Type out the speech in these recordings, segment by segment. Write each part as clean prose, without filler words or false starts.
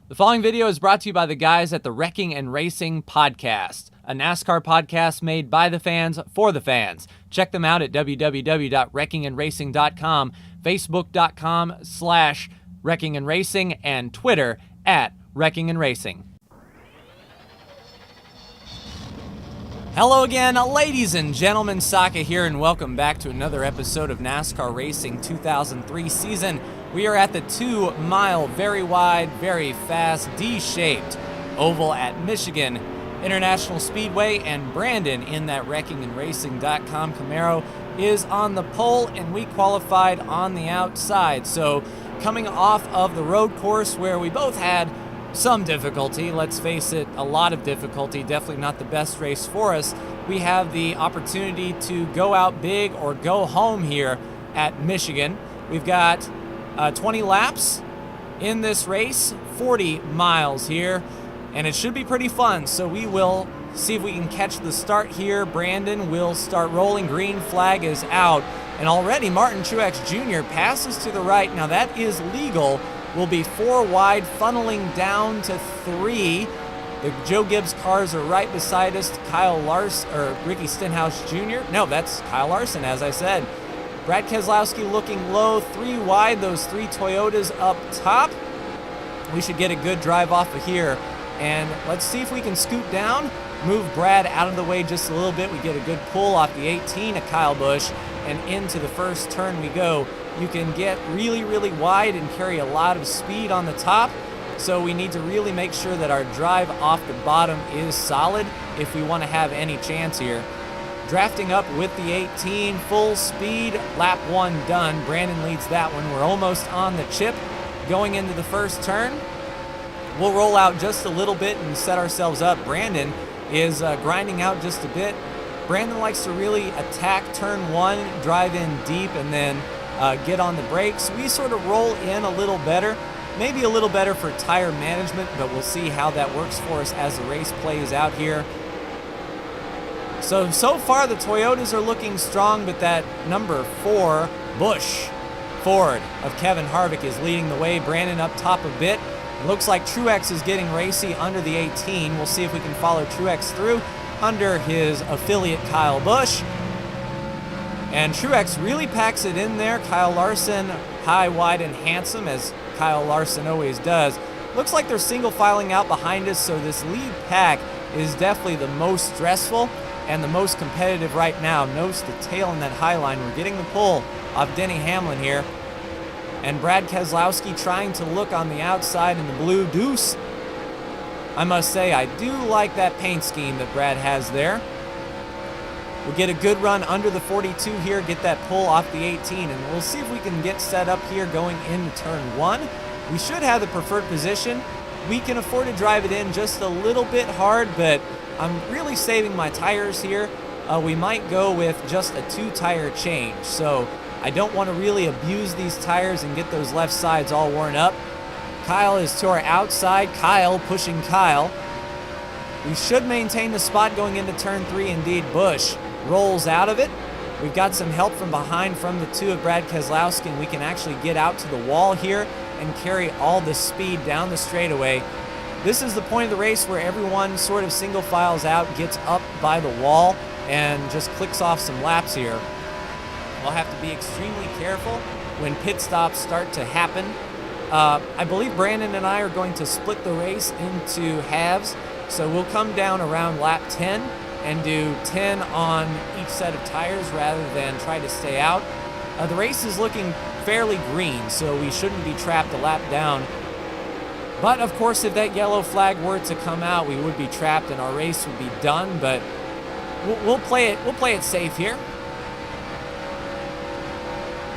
The following video is brought to you by the guys at the Wrecking and Racing Podcast, a NASCAR podcast made by the fans for the fans. Check them out at www.wreckingandracing.com, facebook.com/Wrecking and Racing, and Twitter at Wrecking and Racing. Hello again, ladies and gentlemen, Saka here, and welcome back to another episode of NASCAR Racing 2003 season. We are at the 2-mile, very wide, very fast, D-shaped oval at Michigan International Speedway, and Brandon in that WreckingandRacing.com Camaro is on the pole, and we qualified on the outside. So coming off of the road course where we both had some difficulty, let's face it, a lot of difficulty, definitely not the best race for us, we have the opportunity to go out big or go home here at Michigan. We've got 20 laps in this race, 40 miles here, and it should be pretty fun. So we will see if we can catch the start here. Brandon will start rolling. Green flag is out, and already Martin Truex Jr. passes to the right. Now that is legal. Will be 4 wide, funneling down to 3. The Joe Gibbs cars are right beside us. Kyle Larson, or Ricky Stenhouse Jr. No, that's Kyle Larson, as I said. Brad Keselowski looking low, 3 wide, those 3 Toyotas up top. We should get a good drive off of here. And let's see if we can scoot down, move Brad out of the way just a little bit. We get a good pull off the 18 of Kyle Busch, and into the first turn we go. You can get really, really wide and carry a lot of speed on the top. So we need to really make sure that our drive off the bottom is solid if we want to have any chance here. Drafting up with the 18, full speed, lap 1 done. Brandon leads that one. We're almost on the chip going into the first turn. We'll roll out just a little bit and set ourselves up. Brandon is grinding out just a bit. Brandon likes to really attack turn 1, drive in deep, and then get on the brakes. We sort of roll in a little better, maybe a little better for tire management, but we'll see how that works for us as the race plays out here. So far the Toyotas are looking strong, but that number 4, Busch Ford of Kevin Harvick is leading the way. Brandon up top a bit. It looks like Truex is getting racy under the 18. We'll see if we can follow Truex through under his affiliate Kyle Busch. And Truex really packs it in there. Kyle Larson high, wide, and handsome, as Kyle Larson always does. Looks like they're single filing out behind us, so this lead pack is definitely the most stressful and the most competitive right now. Nose to tail in that high line. We're getting the pull off Denny Hamlin here. And Brad Keselowski trying to look on the outside in the blue deuce. I must say, I do like that paint scheme that Brad has there. We'll get a good run under the 42 here, get that pull off the 18, and we'll see if we can get set up here going into turn 1. We should have the preferred position. We can afford to drive it in just a little bit hard, but I'm really saving my tires here. We might go with just a 2-tire change, so I don't want to really abuse these tires and get those left sides all worn up. Kyle is to our outside. Kyle pushing Kyle. We should maintain the spot going into turn 3. Indeed, Busch rolls out of it. We've got some help from behind from the 2 of Brad Keselowski, and we can actually get out to the wall here and carry all the speed down the straightaway. This is the point of the race where everyone sort of single files out, gets up by the wall, and just clicks off some laps here. We'll have to be extremely careful when pit stops start to happen. I believe Brandon and I are going to split the race into halves, so we'll come down around lap 10 and do 10 on each set of tires rather than try to stay out. The race is looking fairly green, so we shouldn't be trapped a lap down. But of course, if that yellow flag were to come out, we would be trapped and our race would be done. But we'll play it safe here.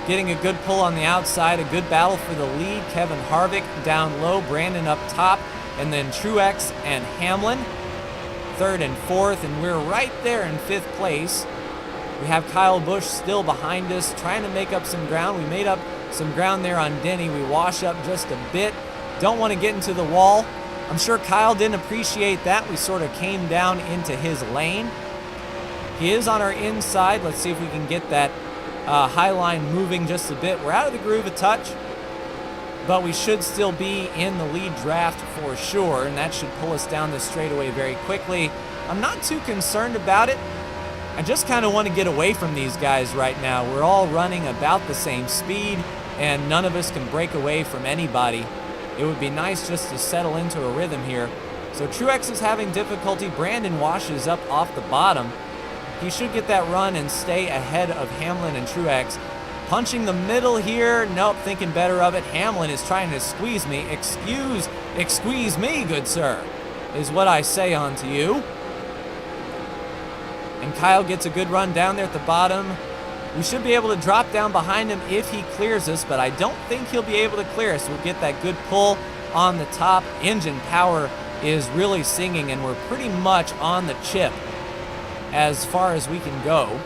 Getting a good pull on the outside, a good battle for the lead. Kevin Harvick down low, Brandon up top, and then Truex and Hamlin 3rd and 4th, and we're right there in 5th place. We have Kyle Busch still behind us, trying to make up some ground. We made up some ground there on Denny. We wash up just a bit. Don't want to get into the wall. I'm sure Kyle didn't appreciate that. We sort of came down into his lane. He is on our inside. Let's see if we can get that high line moving just a bit. We're out of the groove a touch. but we should still be in the lead draft for sure, and that should pull us down the straightaway very quickly. I'm not too concerned about it. I just kind of want to get away from these guys right now. We're all running about the same speed, and none of us can break away from anybody. It would be nice just to settle into a rhythm here. So Truex is having difficulty. Brandon washes up off the bottom. He should get that run and stay ahead of Hamlin and Truex. Punching the middle here. Nope, thinking better of it. Hamlin is trying to squeeze me. Excuse me, good sir, is what I say unto you. And Kyle gets a good run down there at the bottom. We should be able to drop down behind him if he clears us, but I don't think he'll be able to clear us. We'll get that good pull on the top. Engine power is really singing, and we're pretty much on the chip as far as we can go.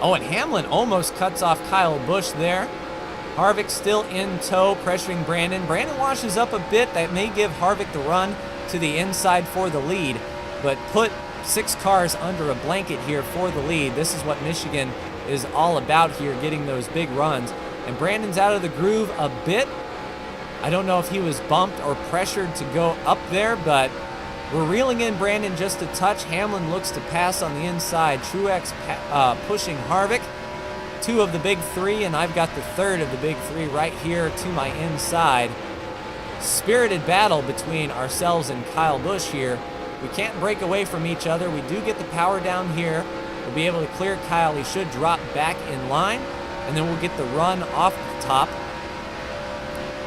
Oh, and Hamlin almost cuts off Kyle Busch there. Harvick still in tow, pressuring Brandon. Brandon washes up a bit. That may give Harvick the run to the inside for the lead, but put 6 cars under a blanket here for the lead. This is what Michigan is all about here, getting those big runs. And Brandon's out of the groove a bit. I don't know if he was bumped or pressured to go up there, but we're reeling in Brandon just a touch. Hamlin looks to pass on the inside. Truex pushing Harvick. 2 of the big 3, and I've got the 3rd of the big 3 right here to my inside. Spirited battle between ourselves and Kyle Busch here. We can't break away from each other. We do get the power down here. We'll be able to clear Kyle. He should drop back in line, and then we'll get the run off the top.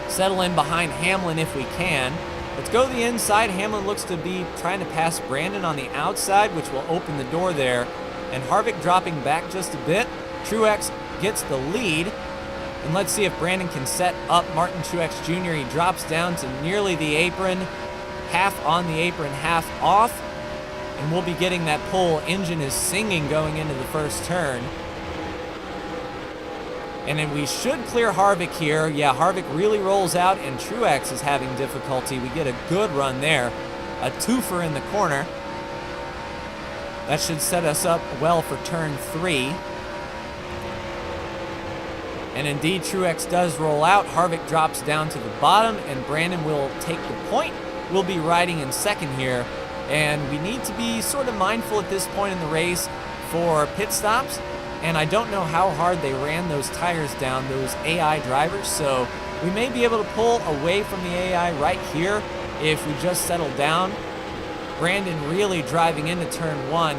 Settle in behind Hamlin if we can. Let's go to the inside. Hamlin looks to be trying to pass Brandon on the outside, which will open the door there. And Harvick dropping back just a bit. Truex gets the lead. And let's see if Brandon can set up Martin Truex Jr. He drops down to nearly the apron. Half on the apron, half off, and we'll be getting that pull. Engine is singing going into the first turn. And then we should clear Harvick here. Yeah, Harvick really rolls out, and Truex is having difficulty. We get a good run there. A twofer in the corner. That should set us up well for turn 3. And indeed, Truex does roll out. Harvick drops down to the bottom, and Brandon will take the point. We'll be riding in second here, and we need to be sort of mindful at this point in the race for pit stops, and I don't know how hard they ran those tires down, those AI drivers, so we may be able to pull away from the AI right here if we just settle down. Brandon really driving into turn 1.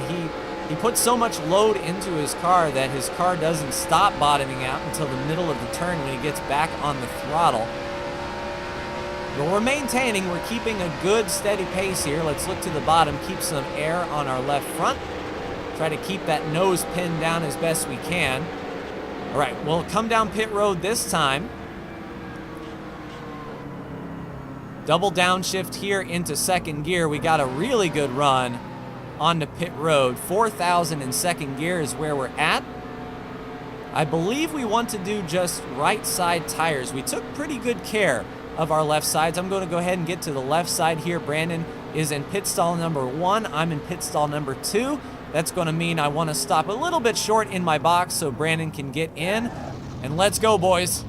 He put so much load into his car that his car doesn't stop bottoming out until the middle of the turn when he gets back on the throttle. But we're maintaining, we're keeping a good steady pace here. Let's look to the bottom, keep some air on our left front. Try to keep that nose pinned down as best we can. All right, we'll come down pit road this time. Double downshift here into second gear. We got a really good run onto pit road. 4,000 in second gear is where we're at. I believe we want to do just right side tires. We took pretty good care of our left sides. I'm going to go ahead and get to the left side here. Brandon is in pit stall number 1. I'm in pit stall number 2. That's going to mean I want to stop a little bit short in my box so Brandon can get in. And let's go, boys.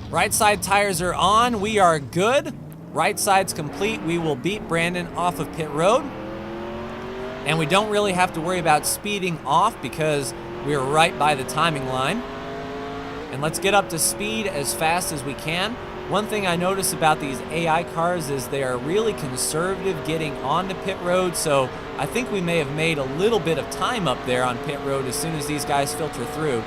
Right side tires are on. We are good. Right side's complete. We will beat Brandon off of pit road. And we don't really have to worry about speeding off because we're right by the timing line. And let's get up to speed as fast as we can. One thing I notice about these AI cars is they are really conservative getting onto pit road, so I think we may have made a little bit of time up there on pit road as soon as these guys filter through.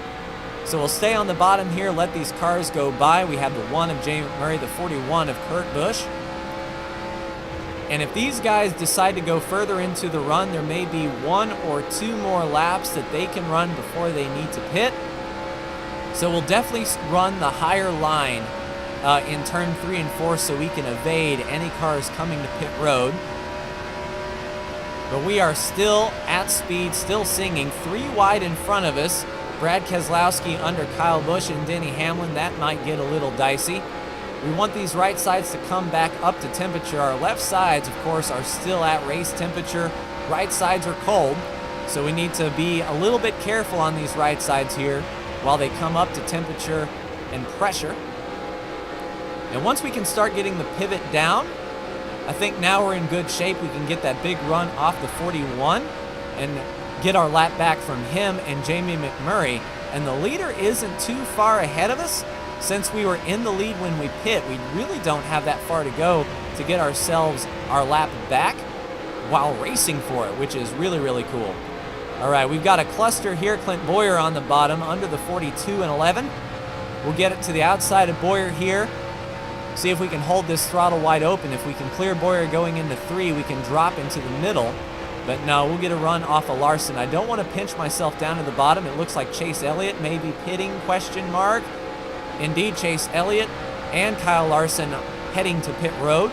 So we'll stay on the bottom here, let these cars go by. We have the 1 of Jay McMurray, the 41 of Kurt Busch. And if these guys decide to go further into the run, there may be 1 or 2 more laps that they can run before they need to pit. So we'll definitely run the higher line in turn 3 and 4 so we can evade any cars coming to pit road. But we are still at speed, still singing. 3 wide in front of us. Brad Keselowski under Kyle Busch and Denny Hamlin. That might get a little dicey. We want these right sides to come back up to temperature. Our left sides, of course, are still at race temperature. Right sides are cold, so we need to be a little bit careful on these right sides here while they come up to temperature and pressure. And once we can start getting the pivot down, I think now we're in good shape. We can get that big run off the 41 and get our lap back from him and Jamie McMurray. And the leader isn't too far ahead of us. Since we were in the lead when we pit, we really don't have that far to go to get ourselves our lap back while racing for it, which is really, really cool. All right, we've got a cluster here. Clint Boyer on the bottom under the 42 and 11. We'll get it to the outside of Boyer here. See if we can hold this throttle wide open. If we can clear Boyer going into 3, we can drop into the middle. But no, we'll get a run off of Larson. I don't want to pinch myself down to the bottom. It looks like Chase Elliott may be pitting, question mark. Indeed, Chase Elliott and Kyle Larson heading to pit road.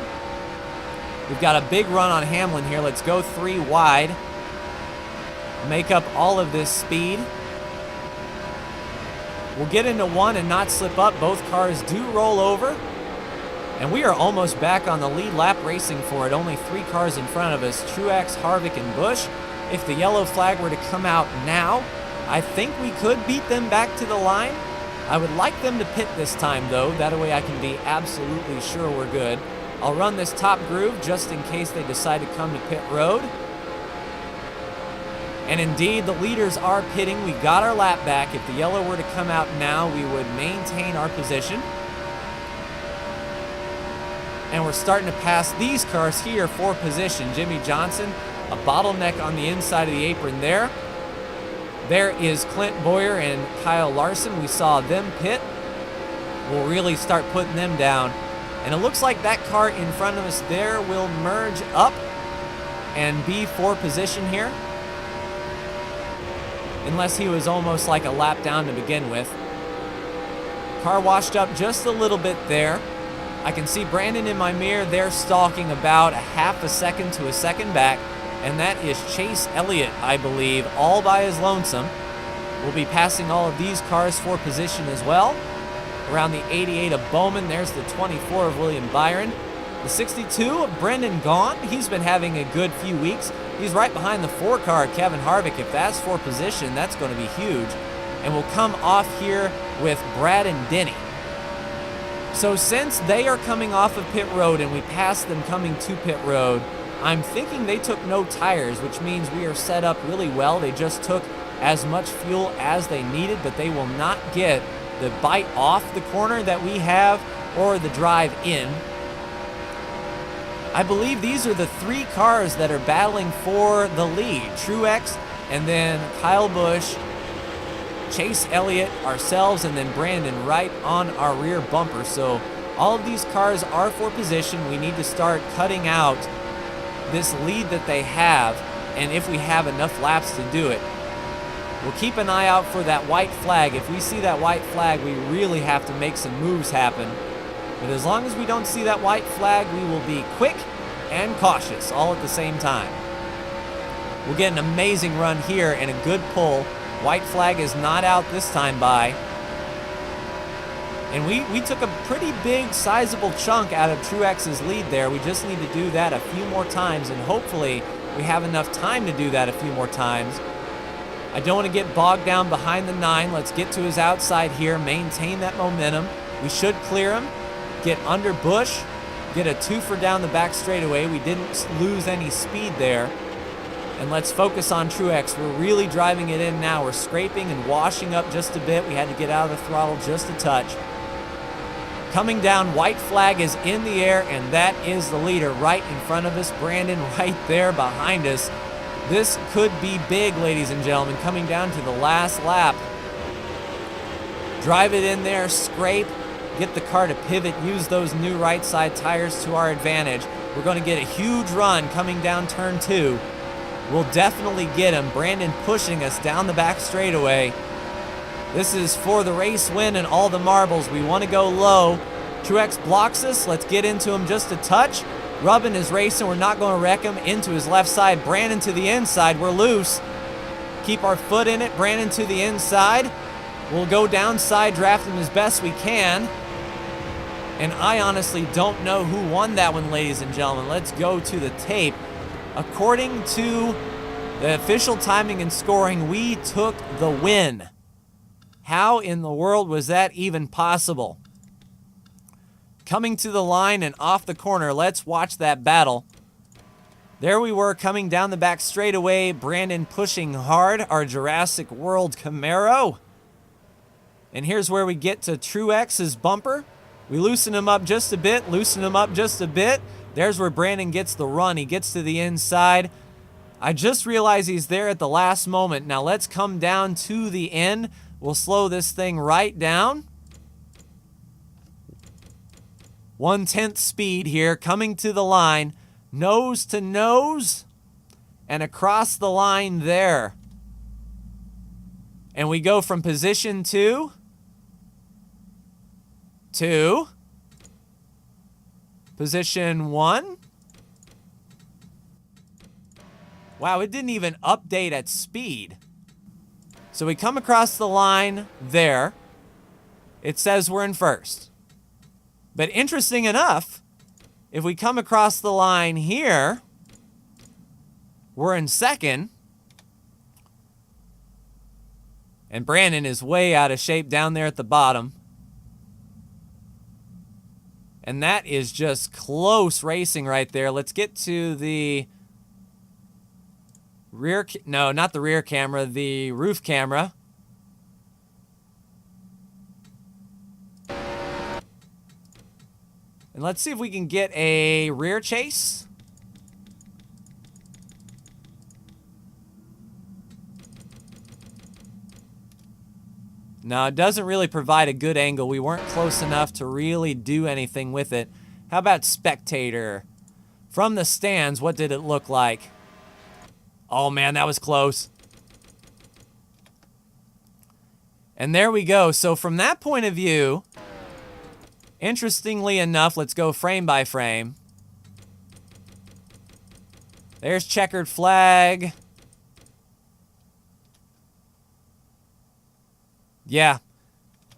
We've got a big run on Hamlin here. Let's go 3 wide. Make up all of this speed. We'll get into 1 and not slip up. Both cars do roll over. And we are almost back on the lead lap racing for it. Only 3 cars in front of us, Truex, Harvick, and Busch. If the yellow flag were to come out now, I think we could beat them back to the line. I would like them to pit this time, though. That way I can be absolutely sure we're good. I'll run this top groove just in case they decide to come to pit road. And indeed, the leaders are pitting. We got our lap back. If the yellow were to come out now, we would maintain our position. And we're starting to pass these cars here for position. Jimmy Johnson, a bottleneck on the inside of the apron there. There is Clint Boyer and Kyle Larson. We saw them pit. We'll really start putting them down. And it looks like that car in front of us there will merge up and be for position here. Unless he was almost like a lap down to begin with. Car washed up just a little bit there. I can see Brandon in my mirror. They're stalking about a half a second to a second back. And that is Chase Elliott, I believe, all by his lonesome. We'll be passing all of these cars for position as well. Around the 88 of Bowman, there's the 24 of William Byron. The 62 of Brendan Gaughan, he's been having a good few weeks. He's right behind the 4 car, Kevin Harvick. If that's for position, that's going to be huge. And we'll come off here with Brad and Denny. So since they are coming off of pit road and we passed them coming to pit road, I'm thinking they took no tires, which means we are set up really well. They just took as much fuel as they needed, but they will not get the bite off the corner that we have or the drive in. I believe these are the 3 cars that are battling for the lead. Truex, and then Kyle Busch, Chase Elliott, ourselves, and then Brandon right on our rear bumper. So all of these cars are for position. We need to start cutting out this lead that they have, and if we have enough laps to do it. We'll keep an eye out for that white flag. If we see that white flag, we really have to make some moves happen. But as long as we don't see that white flag, we will be quick and cautious all at the same time. We'll get an amazing run here and a good pull. White flag is not out this time by. And we took a pretty big, sizable chunk out of Truex's lead there. We just need to do that a few more times, and hopefully we have enough time to do that a few more times. I don't want to get bogged down behind the 9. Let's get to his outside here, maintain that momentum. We should clear him, get under Busch, get a 2-fer down the back straightaway. We didn't lose any speed there. And let's focus on Truex. We're really driving it in now. We're scraping and washing up just a bit. We had to get out of the throttle just a touch. Coming down, white flag is in the air, and that is the leader right in front of us. Brandon right there behind us. This could be big, ladies and gentlemen, coming down to the last lap. Drive it in there, scrape, get the car to pivot, use those new right side tires to our advantage. We're going to get a huge run coming down turn 2. We'll definitely get him. Brandon pushing us down the back straightaway. This is for the race win and all the marbles. We want to go low. Truex blocks us. Let's get into him just a touch. Rubbin is racing. We're not going to wreck him. Into his left side. Brandon to the inside. We're loose. Keep our foot in it. Brandon to the inside. We'll go downside, draft him as best we can. And I honestly don't know who won that one, ladies and gentlemen. Let's go to the tape. According to the official timing and scoring, we took the win. How in the world was that even possible? Coming to the line and off the corner, let's watch that battle. There we were coming down the back straightaway. Brandon pushing hard, our Jurassic World Camaro. And here's where we get to Truex's bumper. We loosen him up just a bit, loosen him up just a bit. There's where Brandon gets the run. He gets to the inside. I just realized he's there at the last moment. Now let's come down to the end. We'll slow this thing right down. 1/10 speed here, coming to the line. Nose to nose. And across the line there. And we go from position 2 to position 1. Wow, it didn't even update at speed. So we come across the line there. It says we're in first. But interesting enough, if we come across the line here, we're in second. And Brandon is way out of shape down there at the bottom. And that is just close racing right there. Let's get to the rear, no, not the rear camera, the roof camera. And let's see if we can get a rear chase. No, it doesn't really provide a good angle. We weren't close enough to really do anything with it. How about spectator? From the stands, what did it look like? Oh man, that was close. And there we go. So from that point of view, interestingly enough, let's go frame by frame. There's checkered flag. Yeah,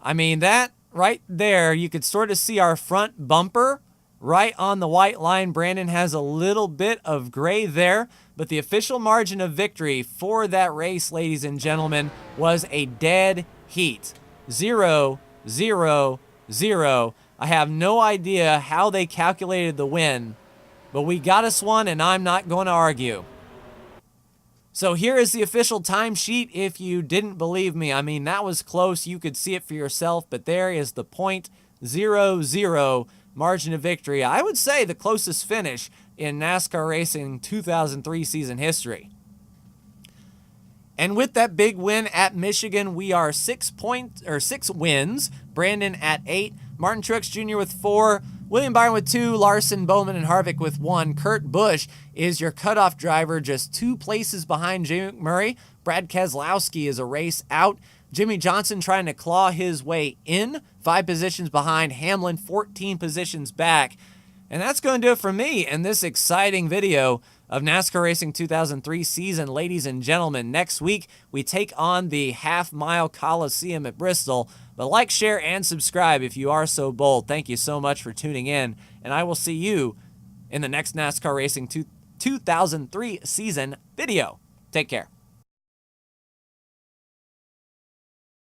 I mean, that right there, you could sort of see our front bumper right on the white line. Brandon has a little bit of gray there, but the official margin of victory for that race, ladies and gentlemen, was a dead heat. 0-0-0. I have no idea how they calculated the win, but we got us one, and I'm not going to argue. So here is the official timesheet if you didn't believe me. I mean, that was close. You could see it for yourself, but there is the .00 margin of victory. I would say the closest finish in NASCAR Racing 2003 season history. And with that big win at Michigan, we are 6 wins. Brandon at 8, Martin Truex Jr. with 4, William Byron with 2, Larson, Bowman, and Harvick with 1. Kurt Busch is your cutoff driver, just 2 places behind Jimmy McMurray. Brad Keselowski is a race out. Jimmy Johnson trying to claw his way in, 5 positions behind. Hamlin 14 positions back. And that's going to do it for me in this exciting video of NASCAR Racing 2003 season. Ladies and gentlemen, next week we take on the half-mile Coliseum at Bristol. But like, share, and subscribe if you are so bold. Thank you so much for tuning in, and I will see you in the next NASCAR Racing 2003 season video. Take care.